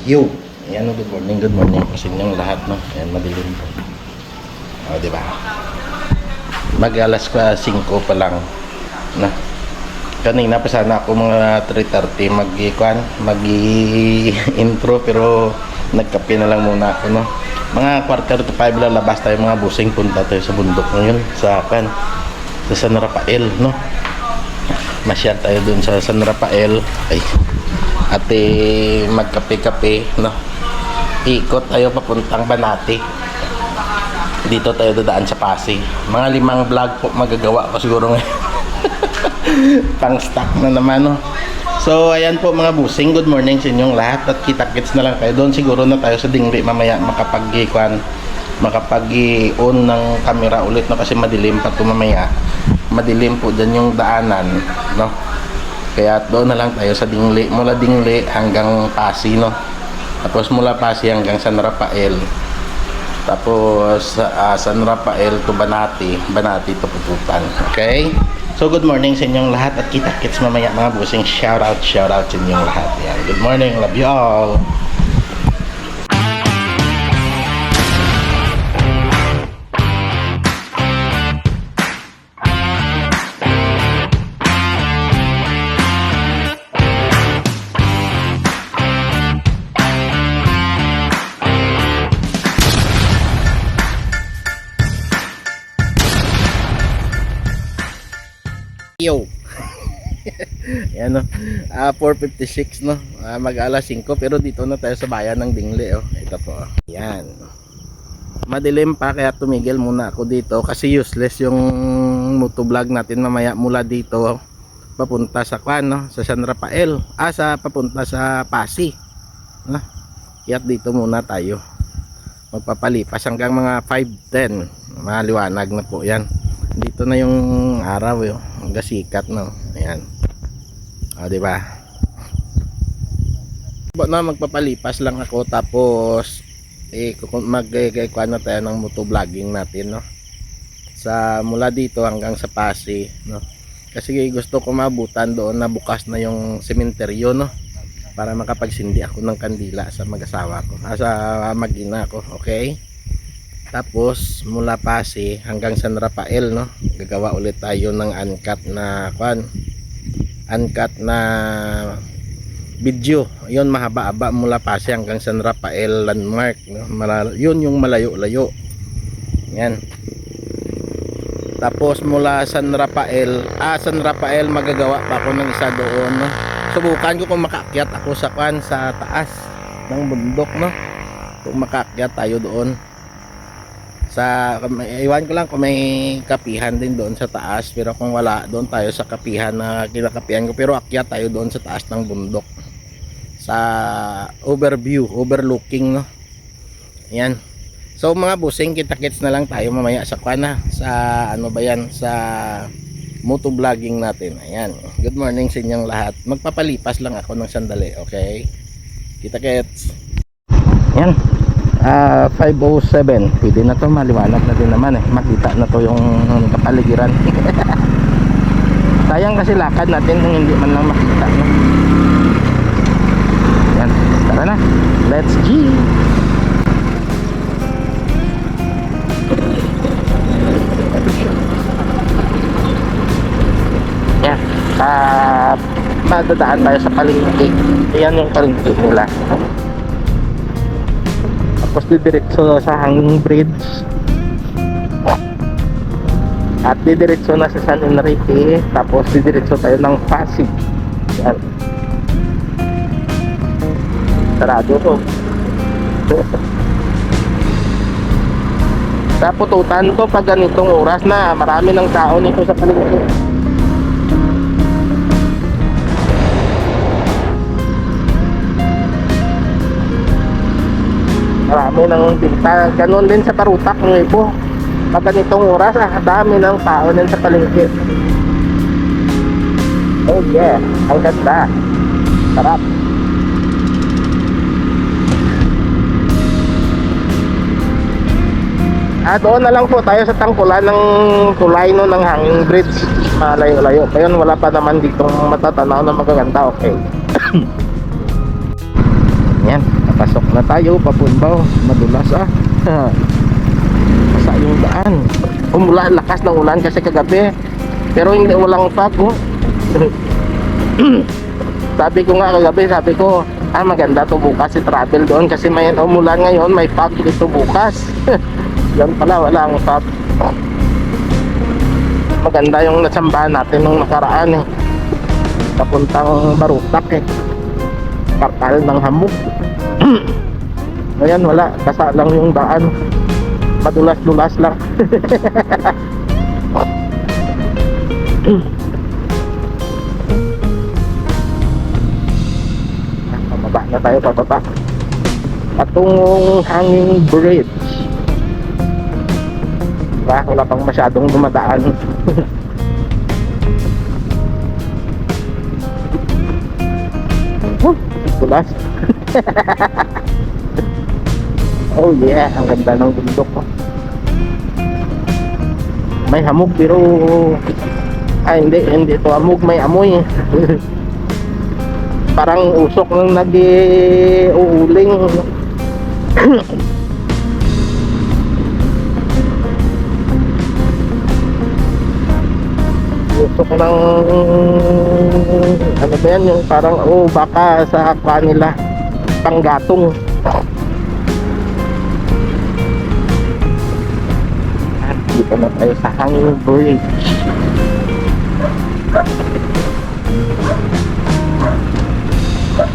Yo, ayan, good morning sa inyong lahat, no? Ayan, madilim po. O, diba? Mag-alas ka 5 pa lang, na. Kanina pa sana ako mga 3:30 mag-intro, pero nagkape na lang muna ako, no? Mga 4:45 lalabas tayo mga busing, punta tayo sa bundok ngayon, sa San Rafael, no? Masyal tayo dun sa San Rafael. Ay, ate, magkape-kape, no? Ikot tayo papuntang Banati. Dito tayo dadaan sa Pasig. Mga 5 vlog po magagawa ko siguro ngayon. Pang stock na naman, no? So ayan po mga busing, good morning sa inyong lahat. At kita-kits na lang kayo doon. Siguro na tayo sa Dingli mamaya makapag-on ng camera ulit, no? Kasi madilim pa ito mamaya. Madilim po dyan yung daanan, no? Kaya doon na lang tayo sa Dingli, mula Dingli hanggang Pasig, no? Tapos mula Pasig hanggang San Rafael. Tapos San Rafael to Banati to Pututan. Okay? So good morning sa inyong lahat at kita-kits mamaya mga busing. Shout out sa inyong lahat. Yan. Good morning, love you all. Yo. Yan, no. 4:56, no. Mag-alas 5 pero dito na tayo sa bayan ng Dingli, oh. Ito po. Yan. Madilim pa kaya tumigil muna ako dito kasi useless yung motovlog natin mamaya mula dito papunta sa no, sa San Rafael. Papunta sa Pasig. No? Kaya dito muna tayo. Magpapalipas hanggang mga 5:10. Maliwanag na po 'yan. Dito na yung araw, yo. Ang gasikat, no. Ayan. O, diba? Magpapalipas lang ako tapos mag-kuha na tayo ng motovlogging natin, no. Mula dito hanggang sa Pasig, no. Kasi gusto ko mabutan doon na bukas na yung sementeryo, no. Para makapagsindi ako ng kandila sa mag-asawa ko. Sa mag-ina ko, okay? Tapos mula Pasig hanggang San Rafael, no, gagawa ulit tayo ng uncut na video. Yun, mahaba-haba mula Pasig hanggang San Rafael landmark, no? Yun yung malayo-layo. Yan. Tapos mula San Rafael magagawa pa ako ng isa doon, no? Subukan ko kung makaakyat ako sa taas ng bundok, no? Kung makaakyat tayo doon. Iwan ko lang kung may kapihan din doon sa taas, pero kung wala, doon tayo sa kapihan na kinakapihan ko, pero akyat tayo doon sa taas ng bundok sa overlooking, no. Yan. So mga busing, kita-kits na lang tayo mamaya sa sa motovlogging natin. Ayan, good morning sa inyong lahat. Magpapalipas lang ako ng sandali, okay? Kita-kits. Yan. 5:07, pwede na to, maliwanag na din naman, makita na to yung kapaligiran. Sayang kasi lakad natin kung hindi man lang makita, no? Yan, tara na, let's go. Yan, madadaan tayo sa palengke. Yan yung palengke nila. Tapos didiretso sa Hanging Bridge at didiretso na sa San Enrique, tapos didiretso tayo ng Pasig. Yan. Sarado to. Sa Pututan to, pag ganitong oras na marami ng tao nito sa palengke. Marami ng tinta. Ganun din sa Parutak ng Ibo. Pag ganitong oras, dami ng tao din sa palengke. Oh yeah, ang ganda. Sarap. Doon na lang po tayo sa tangkulan ng tulay, no, ng Hanging Bridge. Malayo-layo pa yun, wala pa naman ditong matatanaw na magaganda. Okay. Yan, tayo papunbaw. Madulas basa yung daan. Umula, lakas ng ulan kasi kagabi. Pero hindi, walang fog sabi ko nga kagabi, sabi ko maganda to bukas i-travel doon kasi may umulan ngayon, may fog dito bukas. Yan pala, walang fog. Maganda yung nasambahan natin nung nakaraan papuntang Barutak Kartal ng Hamog. Ngayon wala, kasa lang yung daan, madulas-dulas lang. Pababa na tayo, pababa patungong Hanging Bridge. Diba? Wala pang masyadong dumadaan. Dulas. Oh yeah, ang ganda ng bundok. May hamog pero hindi to hamog, may amoy. Parang usok ng nag-uuling. Usok ng ano ba yan, yung parang baka sa kanila panggatong. Dito na tayo sa Hanging Bridge.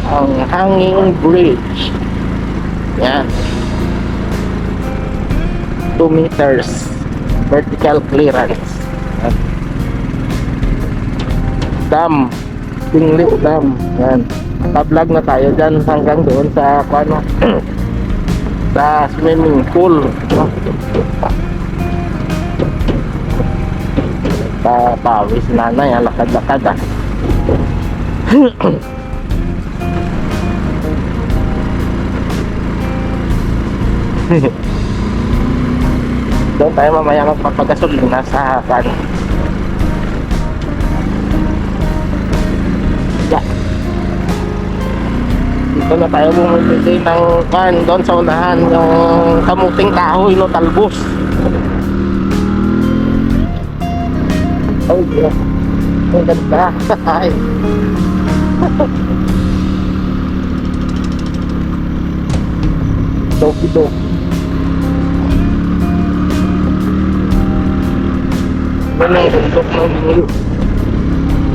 Ang Hanging Bridge. Yan. 2 meters vertical clearance. Dam. Dingle Dam. Yan. Pa-vlog na tayo dyan hanggang doon sa sa swimming pool. Pawis nanay, lakad-lakad doon tayo mamaya magpapagasolina sa dito na tayo bumibili ng doon sa unahan, yung kamuting kahoy no, talbos. Oh yeah, ang ganda. Doki-doki. Yan ang bundok ng Dingle.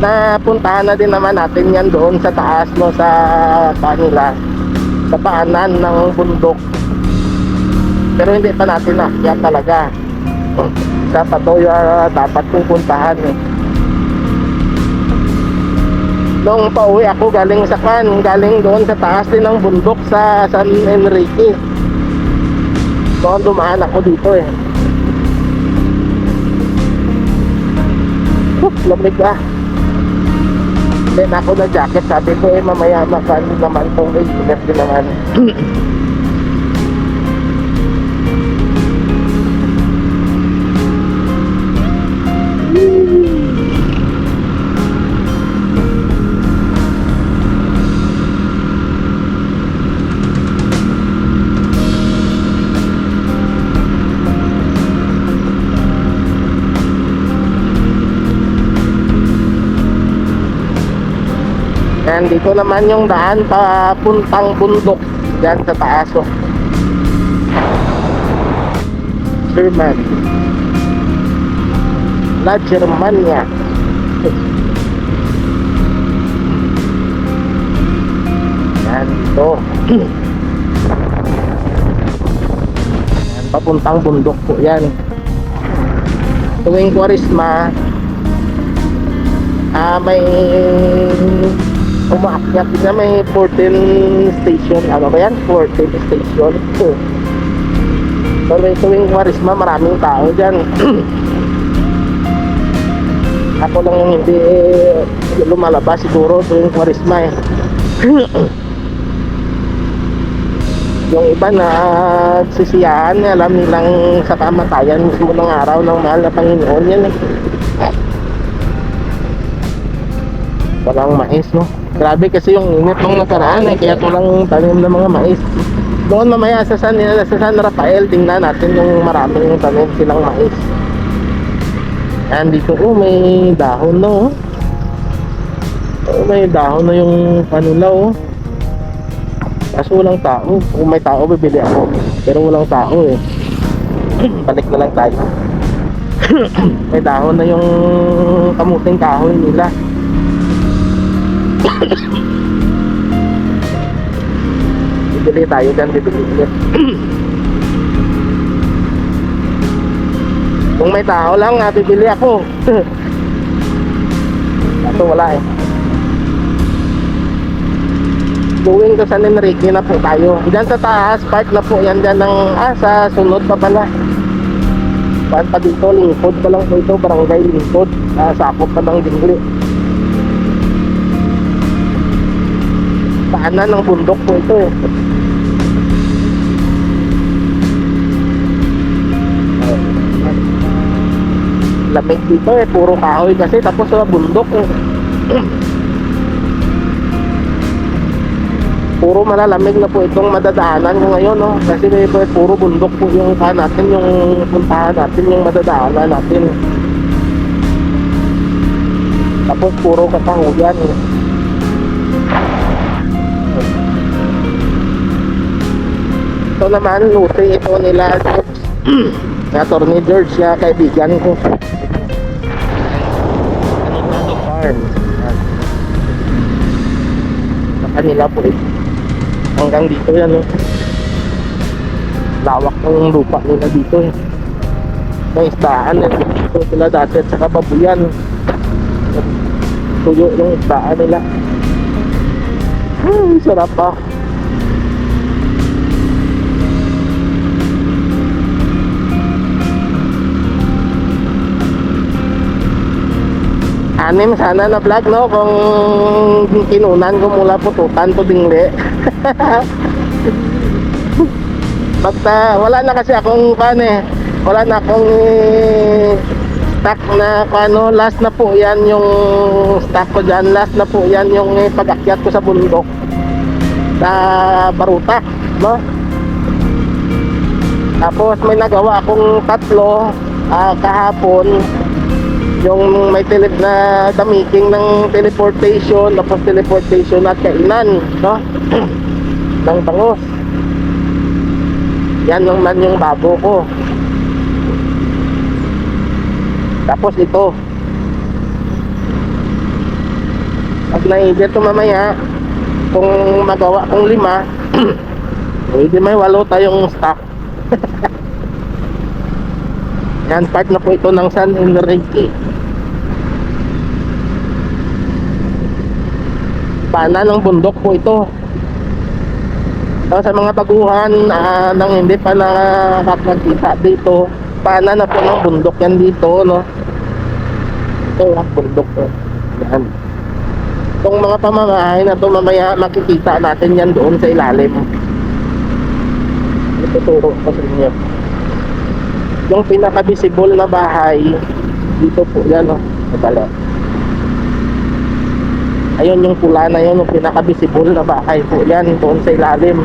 Napuntahan na din naman natin yan doon sa taas no, sa kanila, sa paanan ng bundok. Pero hindi pa natin naakyat talaga. Sa Patoya dapat kong puntahan Nung pauwi ako galing sa galing doon sa taas din ng bundok sa San Enrique. Doon dumaan ako dito lamig Hindi na ako na jacket, sabi ko mamaya makan naman tong init din naman. Yan, dito naman yung daan papuntang bundok dyan sa taas German La Germania. Yan, dito yan, papuntang bundok po yan. Tuwing Kwaresma may umaakyat na, may 14 station, ano ba yan? 14 station. So tuwing Kwaresma maraming tao dyan. Ako lang yung hindi lumalabas siguro tuwing Kwaresma Yung iba na sisiyahan, alam nilang sa kamatayan mismo ng araw ng mahal na Panginoon yan Walang mais no. Grabe kasi yung init nung nakaraan kaya tulang tanim ng mga mais. Doon mamaya sa San Rafael, tingnan natin yung maraming tanim silang mais. Ayan dito, oh, may dahon na, oh. Oh, may dahon na yung kanula, oh. Kaso walang tao. Kung may tao, bibili ako. Pero walang tao, eh. Balik na lang tayo. May dahon na yung kamuting kahoy nila. Bibili tayo dyan, bibili ulit. Kung may tao lang, bibili ako. Kaso wala, eh. Going to San Enrique na po tayo. Diyan sa taas, park na po yan dyan ng, sa sunod pa pala. Saan pa dito, lingkod pa lang po ito, barangay lingkod. Sakop pa ng Dingli. Paanan ng bundok po ito, eh. Lamig dito, eh, puro kahoy kasi, tapos sa bundok, eh. Puro malalamig na po itong madadaanan ko ngayon, no? Kasi puro bundok po yung natin, yung puntahan natin, yung madadaanan natin. Tapos puro katahuyan, eh. Ito naman, luti ito nila na Attorney George, na kaibigan ko. Anotado Farm. Sa kanila po ito. Hanggang dito yan, oh. Lawak ng lupa nila dito, eh. May isdaan, eh. Dito sila dati at saka babuyan. Tuyo yung isdaan nila. Sarap pa. Anim sana na vlog, no, kung kinunan ko mula Pututan to Dingli. Basta wala na kasi akong wala na akong stock na last na po yan yung stock ko dyan, last na po yan yung pag-akyat ko sa bundok sa Baruta, no. Tapos may nagawa akong tatlo kahapon, yung may na damiking ng teleportation, tapos teleportation at kainan, no? Ng bangos. Yan naman yung babo ko. Tapos ito, pag na-edit ko mamaya, kung magawa kong 5, hindi may 8 tayong stock. Yan, part na po ito ng San Enrique. Paanan ng bundok po ito. So, sa mga baguhan nang hindi pa nakakakita dito, paanan na po ng bundok yan dito, no? Ito ang bundok, no? Yan. Itong mga pamamahay na ito, mamaya makikita natin yan doon sa ilalim. Ituturo ko sa inyo. Yung pinaka-visible na bahay dito po yan, no? Madala. Ayun yung pula na yun, yung pinaka-visible na bahay po yan, doon sa ilalim.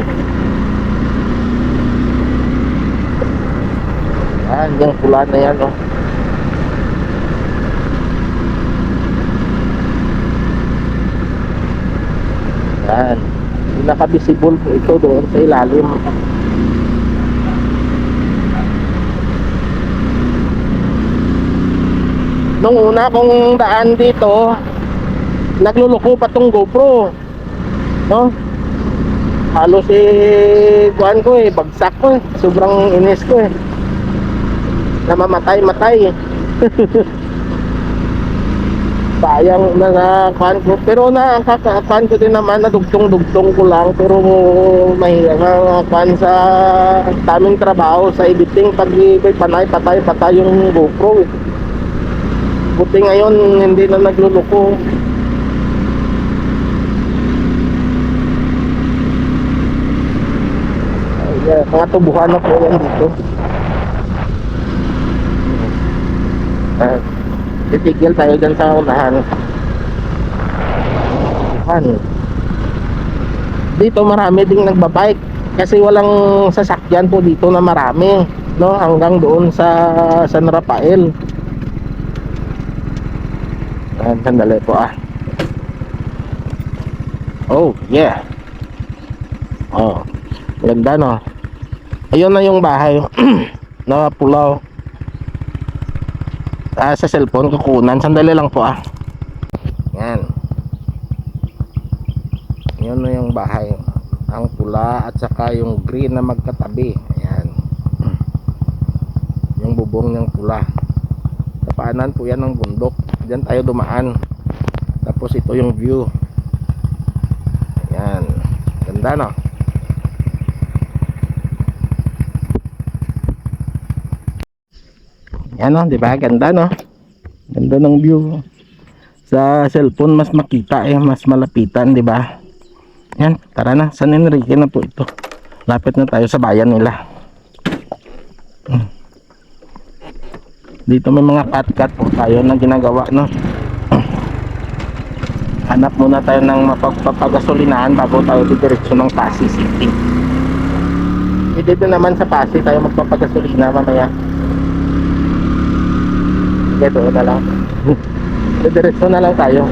Yan, yung pula na yan, no? Yan, pinaka-visible po ito doon sa ilalim. Nung una kong daan dito, nagluluko pa tong GoPro, no? Halos kuhan ko, bagsak ko, sobrang inis ko, namamatay-matay. Sayang na kuhan ko, pero nakakakuhan ko din naman, nadugtong-dugtong ko lang, pero mahirap na kuhan sa taming trabaho sa editing, pag patay yung GoPro, Buti ngayon hindi na nagluluko. Mga tubuhan na po yan dito. Titigil tayo dyan sa unahan. Tubuhan. Dito marami ding nagbabike. Kasi walang sasakyan po dito na marami, no, hanggang doon sa San Rafael. Sandali po ah. Oh yeah. Oh, ganda no. Ayun na yung bahay na pulaw. Sa cellphone kukunan. Sandali lang po ah. Yan. Yun na yung bahay. Ang pula at saka yung green na magkatabi. Ayan. Yung bubong ng pula. Sa paanan po yan ng bundok. Diyan tayo dumaan. Tapos ito yung view. Ayan. Ganda no? Yan no, 'di ba? Ganda no? Ganda ng view. Sa cellphone mas makita mas malapitan, 'di ba? Yan, tara na. San Enrique na po ito. Lapit na tayo sa bayan nila. Dito may mga cut-cut po tayo na ginagawa, no? Hanap muna tayo ng mapagpapagasolinahan bago tayo didiretso ng Pasig City. Dito naman sa Pasig tayo magpapagasolina mamaya. Ito na lang. Didiretso na lang tayo.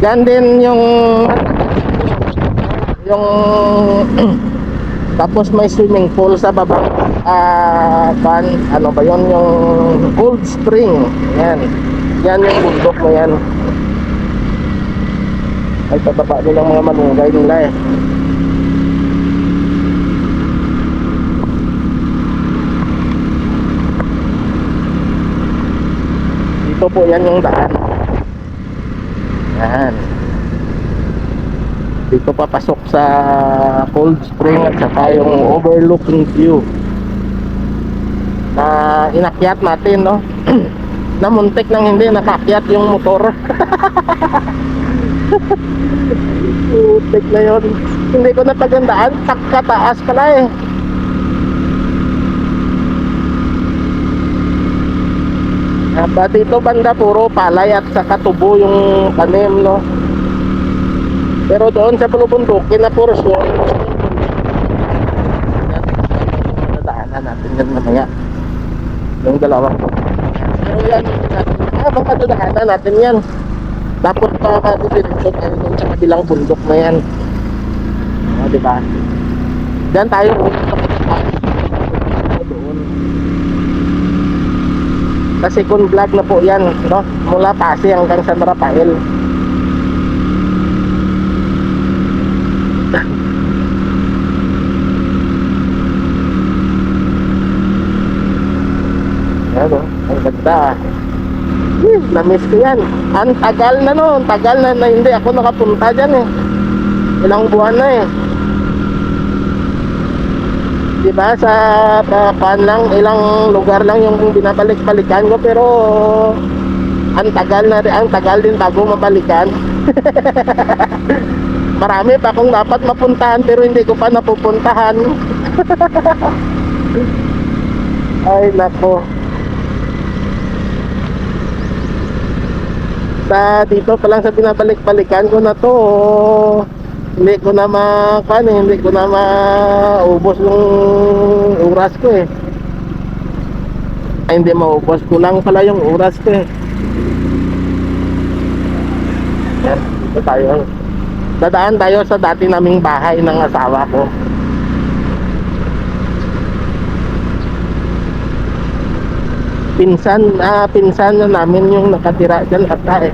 Yan din yung tapos may swimming pool sa baba. Ano ba yon, yung Cold Spring. Yan. Yan yung bundok mo yan. Ay pababa nilang mga manunggay nila eh. Dito po yan yung daan. Yan. Dito papasok sa Cold Spring at saka yung overlooking view na inakyat natin, no? Na muntik nang hindi nakakyat yung motor. Muntik na yun. Hindi ko napagandaan, kataas pala eh. Dito banda puro palay at saka tubo yung tanim, no? Pero doon sa bulubundukin na porsyon, dadaanan natin yan mamaya. Yung dalawang pero yan, baka dadaanan natin yan. Tapos diretso tayo doon sa kabilang bundok na yan. Diba? Diyan tayo doon. Sa second vlog na po yan, no? Mula Pasig hanggang San Rafael. Ano, ang ganda. Na-miss ko yan. Ang tagal na no, tagal na hindi ako nakapunta dyan eh. Ilang buwan na eh. Diba sa pan lang, ilang lugar lang yung binabalik-balikan ko, pero ang tagal din bago mabalikan. Marami pa akong dapat mapuntahan pero hindi ko pa napupuntahan. Ay nako. Dito pa lang sa binabalik-balikan ko na to, hindi ko na hindi ko na maubos yung oras ko eh. Ay, hindi maubos, kulang pala yung oras ko eh. Yan, dito tayo. Dadaan tayo sa dati naming bahay ng asawa ko. Pinsan na namin yung nakatira dyan ata eh.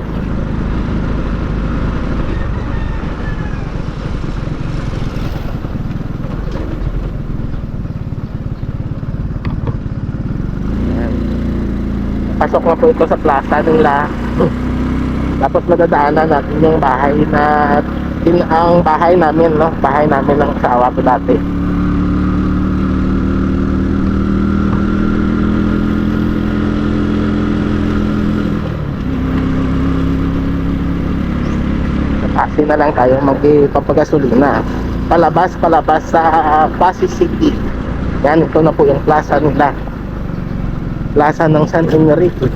Pasok na po ito sa plaza nila. Tapos madadaanan natin yung bahay ang bahay namin, no? Bahay namin ng asawa ko dati. Kasi na lang tayo magpapagasolina. Palabas sa Pasig City. Yan, ito na po yung plaza nila. Plaza ng San Enrique.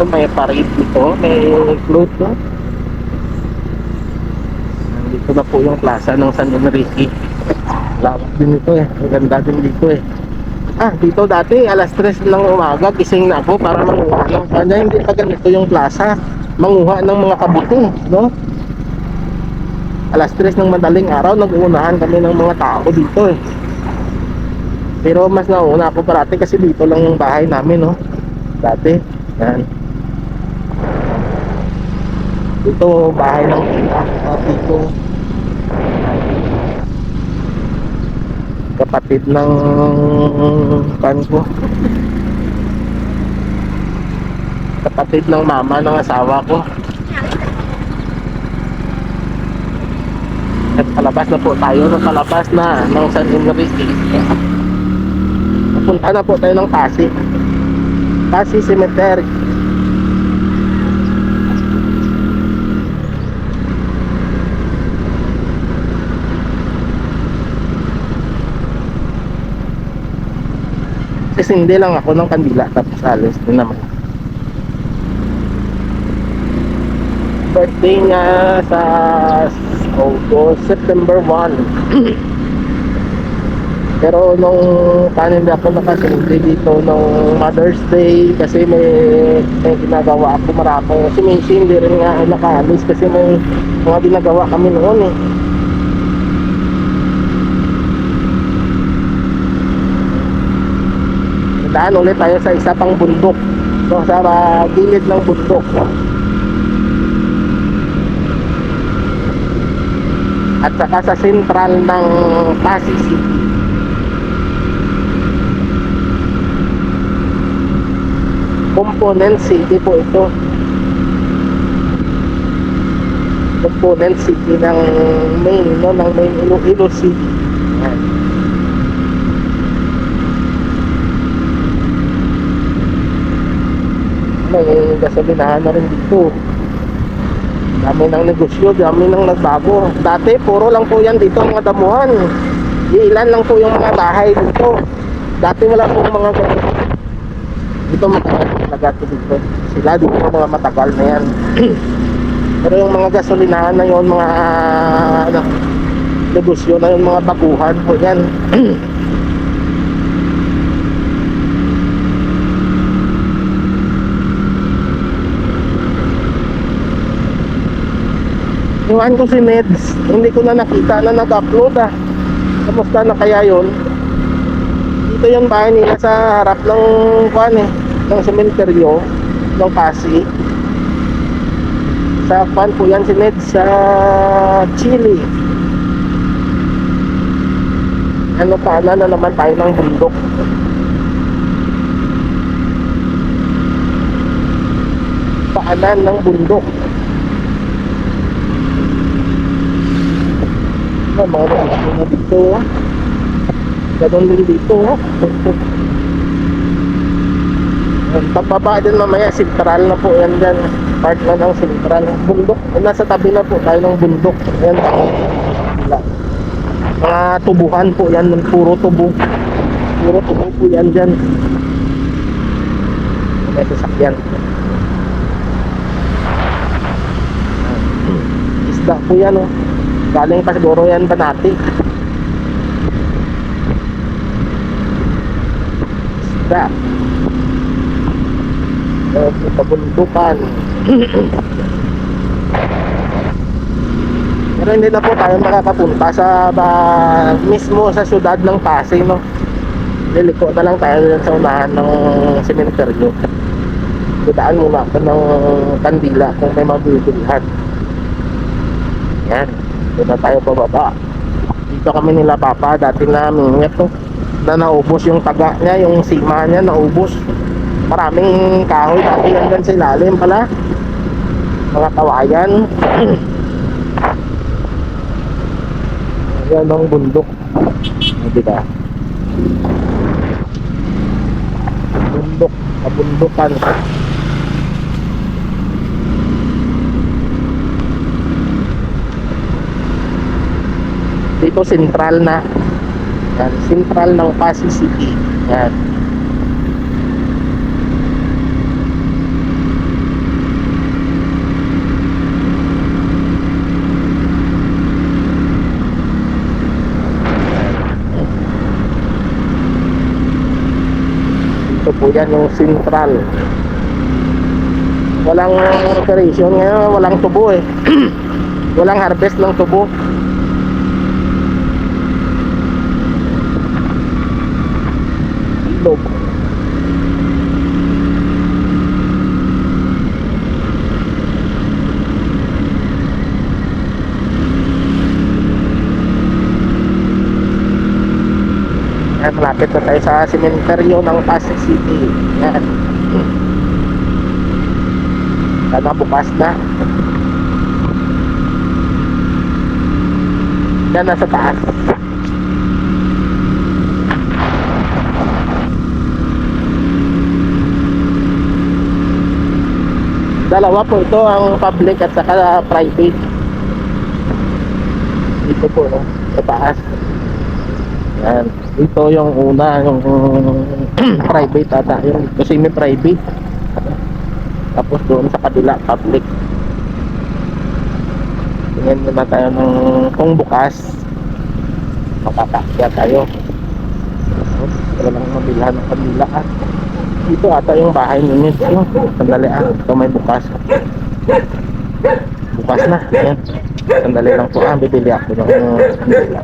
dito, may parade dito, may float, no? Dito na po yung plaza ng San Enrique. Lawak din ito eh, maganda din dito eh. Dito dati alas 3 ng umaga gising na ako para manguha ng kanya. Hindi pa ganito yung plaza, manguha ng mga kabuti, no? Alas 3 ng madaling araw nag-uunahan kami ng mga tao dito eh. Pero mas nauna ako parati kasi dito lang yung bahay namin, no? Dati, yan. Dito bahay ng dito kapatid ng ko, kapatid ng mama ng asawa ko. At palabas na po tayo, palabas na ng San Enrique. Punta na po tayo ng Pasig Cemetery. Kasi hindi lang ako ng kandila tapos alis din naman. Birthday niya sa September 1. Pero nung hindi ako nakasunod dito nung Mother's Day kasi may ginagawa ako marami. Si Macy hindi rin nga nakaalis kasi may mga ginagawa kami noon eh. Daan ulit tayo sa isa pang bundok, so, sa gilid ng bundok. At saka sa sentral ng Pasig City. Component City po ito. Component City ng main, no, ng main Iloilo City. Yan. May gasolinahan na rin dito. Dami ng negosyo, dami ng nagbago. Dati puro lang po yan dito mga damuhan. Ilan lang po yung mga bahay dito. Dati wala pong mga dito matagal talaga dito. Sila dito mga matagal na yan. Pero yung mga gasolinahan na yun, mga negosyo na yun, mga baguhan po yan. Iwan ko si Neds, hindi ko na nakita na nag-upload Kamusta na kaya yun? Dito yung bahay nila sa harap ng ng sementeryo ng Pasig. Sa po yan si Neds sa Chile. Ano paanan na naman tayo ng bundok. Paanan ng bundok. Mga na dito ganun din dito pababa din mamaya sentral na po yan dyan, part na ng sentral bundok, nasa tabi na po tayo ng bundok. Yan mga tubuhan po yan, puro tubo po yan dyan. May sasakyan, isda po yan galing pa siguro yan Banati. Isda. Pabundukan. Pero hindi na po tayo makakapunta sa mismo sa syudad ng Pasig, no? Liliko na lang tayo dyan sa unahan ng sementeryo. Dudaan muna ako ng kandila kung may mabibilhan. Yan. Dito na tayo pababa. Dito kami nila Papa dati namin na naubos yung taga niya, yung sima niya naubos. Maraming kahoy dati yan sa ilalim pala, mga kawayan. Yan ang bundok, diba? Bundok, kabundukan. Dito sentral na yan, sentral ng Pasig City. Yan. Ito po yan yung central. Walang operation ngayon, walang tubo eh. Walang harvest ng tubo. Ilog. Yan, malapit na tayo sa sementeryo ng Pasig City. Yan. Sana bukas na. Yan, nasa taas. Dalawa po ito, ang public at saka private. Dito po, no? Sa taas. Yan. Ito yung una, yung private ata. Yung semi-private. Tapos doon sa kabila, public. Tingnan naman tayo ng kung bukas. Makakakya tayo. Wala lang mabilhan ng kabila. Dito ata yung bahay ninyo. Sandali ito may bukas. Bukas na. Ayan. Sandali lang po bibili ako ng kabila.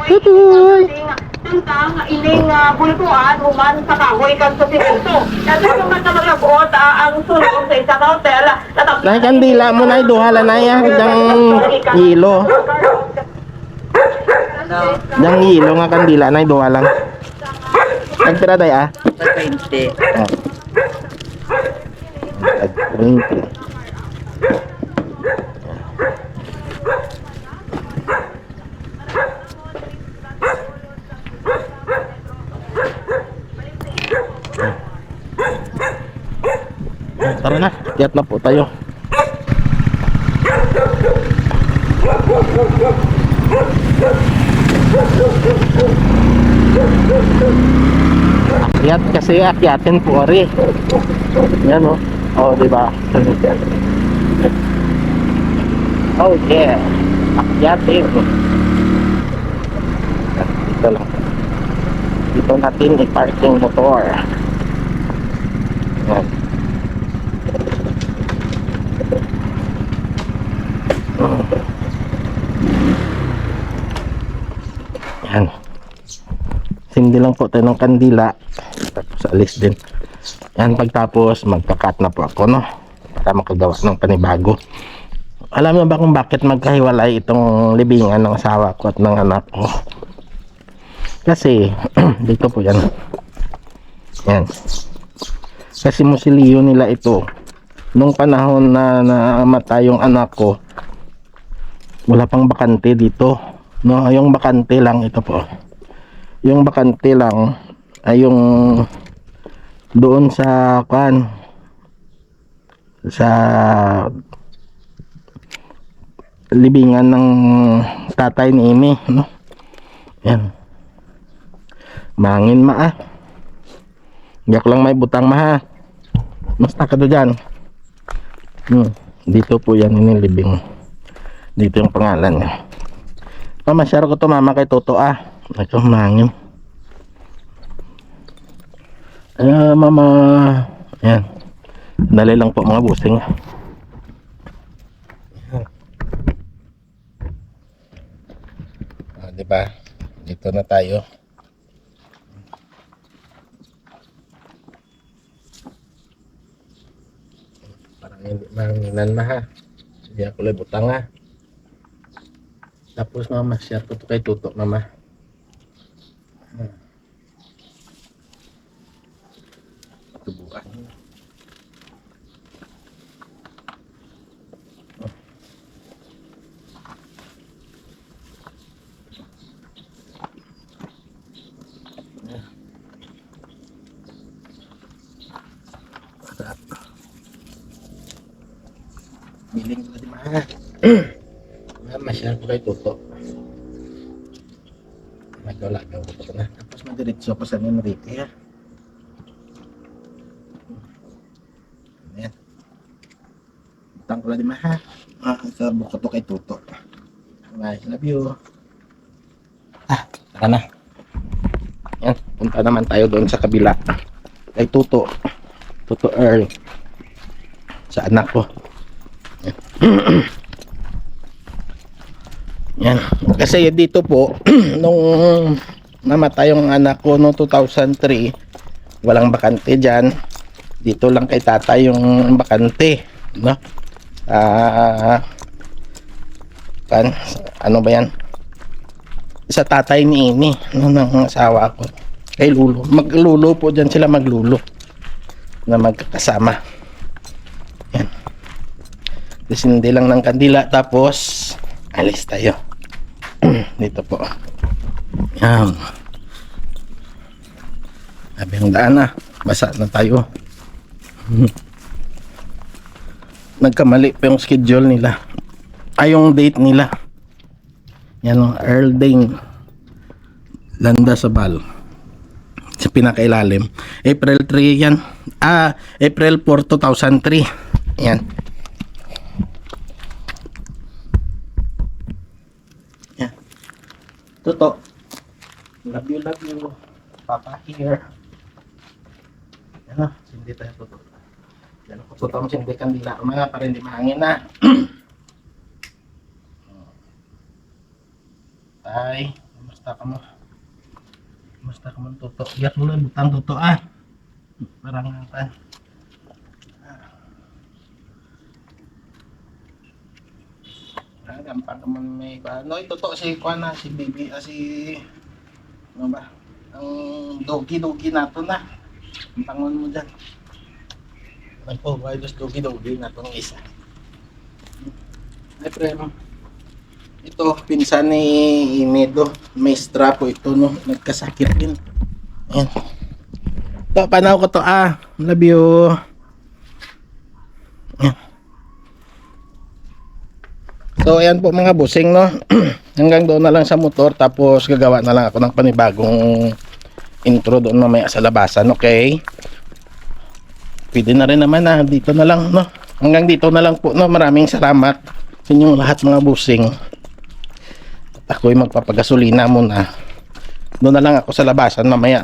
Tutoy! Ining bultuan human sa kahoy kan sa simento. Kasi naman na maglagot ang sulong sa isang hotel. Nay kandila mo nay duhala nay dang hilo. Dang hilo nga kandila nay duhalang. Nagtira day 20. Oh. 20. Tara na, tiyak na po tayo. Akyat kasi akyatin po ari. Yan o. Oh, diba? Oh yeah. Akyatin. Dito lang. Dito natin i-parking motor. Yan. Yan. Sindi lang po tayo ng kandila. Tapos alis din. Yan, pagtapos magka-cut na po ako, no? Para makagawa ng panibago. Alam mo ba kung bakit magkahiwalay itong libingan ng asawa ko at ng anak ko? Kasi dito po yan. Yan. Kasi musilyo nila ito. Nung panahon na namatay yung anak ko, wala pang bakante dito, no? Yung bakante lang ito po. Yung bakante lang ay yung doon sa sa libingan ng tatay ni Amy, no? Yan. Mangin Yak lang may butang ma ha. Basta ka dyan. Dito po yan inilibing. Dito yung pangalan niya. Mama, share ko to mama kay Toto Ito mangin. Mama. Ayan. Dali lang po mga busing. Diba? Dito na tayo. Parang hindi manginan ha. Hindi ako lang butang Tapos mama, share ko to kay Toto mama. Tubuan. Biling ko di mga share ko kay Toto. Nagwala ko na. Tapos Diretso pa sa Enrique ha. Ayan. Butang ko lang di ha. Sa buko to kay Tuto. Bye, love you. Tara na. Ayan, punta naman tayo doon sa kabila. Kay Tuto. Tuto Earl. Sa anak ko. Yan. Kasi dito po, nung namatay yung anak ko noong 2003, walang bakante dyan. Dito lang kay tatay yung bakante. No? Ano ba yan? Sa tatay ni Ini, no, ng asawa ko. Kay Lulo. Maglulo po dyan sila maglulo. Na magkakasama. Yan. Sindi lang ng kandila tapos alis tayo. Dito po. Yan. Sabi ang daan na. Basa na tayo. Nagkamali pa yung schedule nila. Ay, yung date nila. Yan o. Earl Dane. Landa sa Bal. Sa pinakailalim. April 3 yan. April 4, 2003. Yan. Tuto. Love you, love you. Papa here. Yan o. Sindi tayo, Tuto. Yan o. Tuto, sindi kandila. Mga para hindi mahangin na. Tay. Kamusta ka mo? Kamusta ka mo, Tuto? Iyat mo lang. Butang, Tuto, Parang nga. Gampang naman may ano ito to si Kuana si Bibi si ano ba ang dogi nato na ang pangon mo dyan po wireless dogi nato ng isa ay premo ito pinsan ni Imedo may strap po ito no nagkasakit din ayan to panaw ko to love you ayan. So ayan po mga busing no. Hanggang doon na lang sa motor tapos gagawa na lang ako ng panibagong intro doon mamaya sa labasan, okay? Pwede na rin naman dito na lang no. Hanggang dito na lang po no. Maraming salamat sa inyong lahat mga busing. At ako'y magpapagasolina muna. Doon na lang ako sa labasan mamaya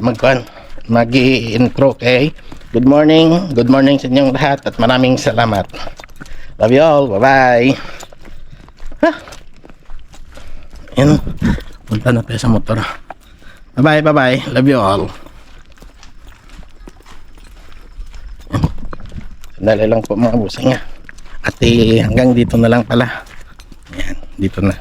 mag-i-intro, okay? Good morning sa inyong lahat at maraming salamat. Love you all. Bye-bye. Yan. Punta na tayo sa motor. Bye bye. Love you all. Yan. Sandali lang po mga busing At hanggang dito na lang pala. Yan. Dito na.